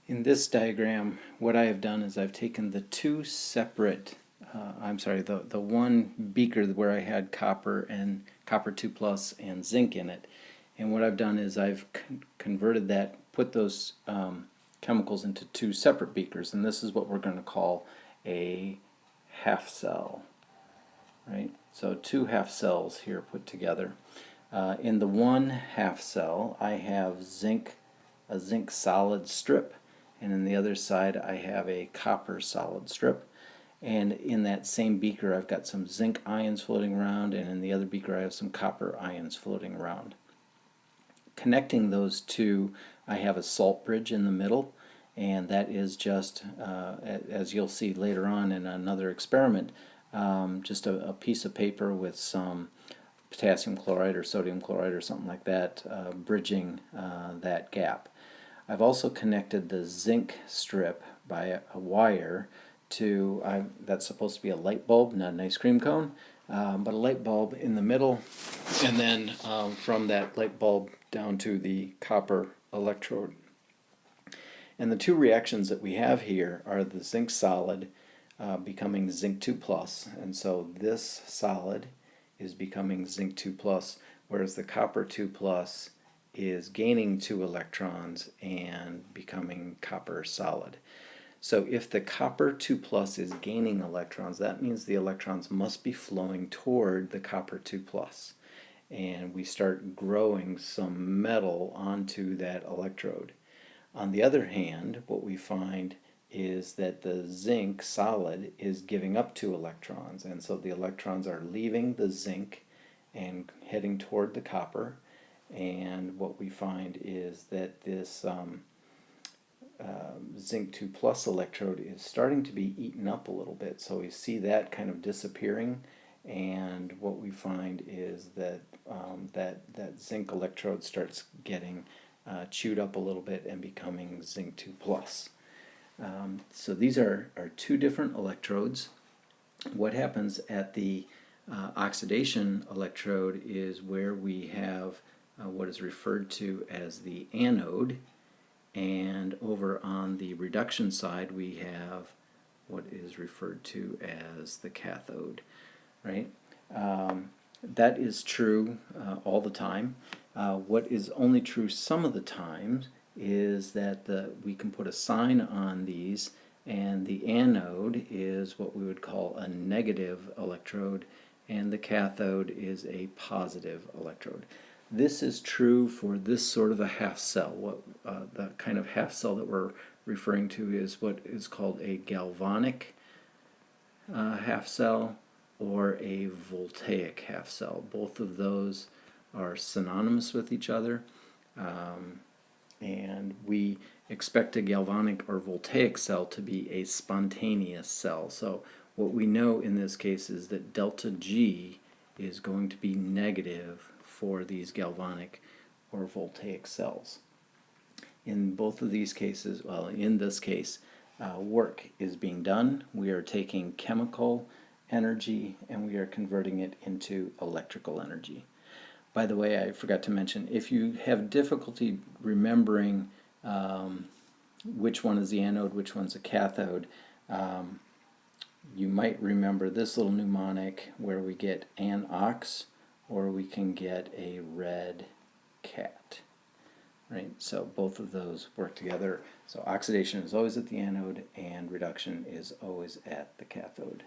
In this diagram, what I have done is I've taken the two separate, the one beaker where I had copper and copper 2 plus and zinc in it, and what I've done is I've converted that, put those chemicals into two separate beakers, and this is what we're going to call a half cell, right? So two half cells here put together. In the one half cell, I have a zinc solid strip, and in the other side I have a copper solid strip. And in that same beaker I've got some zinc ions floating around, and in the other beaker I have some copper ions floating around. Connecting those two, I have a salt bridge in the middle, and that is just, as you'll see later on in another experiment, just a piece of paper with some potassium chloride or sodium chloride or something like that, bridging that gap. I've also connected the zinc strip by a wire to, that's supposed to be a light bulb, not an ice cream cone, but a light bulb in the middle, and then from that light bulb down to the copper electrode. And the two reactions that we have here are the zinc solid becoming zinc 2 plus, and so this solid is becoming zinc 2 plus, whereas the copper 2 plus is gaining 2 electrons and becoming copper solid. So if the copper 2 plus is gaining electrons, that means the electrons must be flowing toward the copper 2 plus. And we start growing some metal onto that electrode. On the other hand, what we find is that the zinc solid is giving up 2 electrons, and so the electrons are leaving the zinc and heading toward the copper. And what we find is that this zinc 2 plus electrode is starting to be eaten up a little bit, so we see that kind of disappearing, and what we find is that that zinc electrode starts getting chewed up a little bit and becoming zinc 2 plus. So these are two different electrodes. What happens at the oxidation electrode is where we have what is referred to as the anode, and over on the reduction side we have what is referred to as the cathode, right? That is true all the time. What is only true some of the times is that we can put a sign on these, and the anode is what we would call a negative electrode, and the cathode is a positive electrode. This is true for this sort of a half cell. What the kind of half cell that we're referring to is what is called a galvanic half cell or a voltaic half cell. Both of those are synonymous with each other, and we expect a galvanic or voltaic cell to be a spontaneous cell. So what we know in this case is that delta G is going to be negative for these galvanic or voltaic cells. In both of these cases, well, in this case, work is being done. We are taking chemical energy and we are converting it into electrical energy. By the way, I forgot to mention, if you have difficulty remembering which one is the anode, which one's a cathode, you might remember this little mnemonic where we get an ox, or we can get a red cat, right? So both of those work together. So oxidation is always at the anode and reduction is always at the cathode.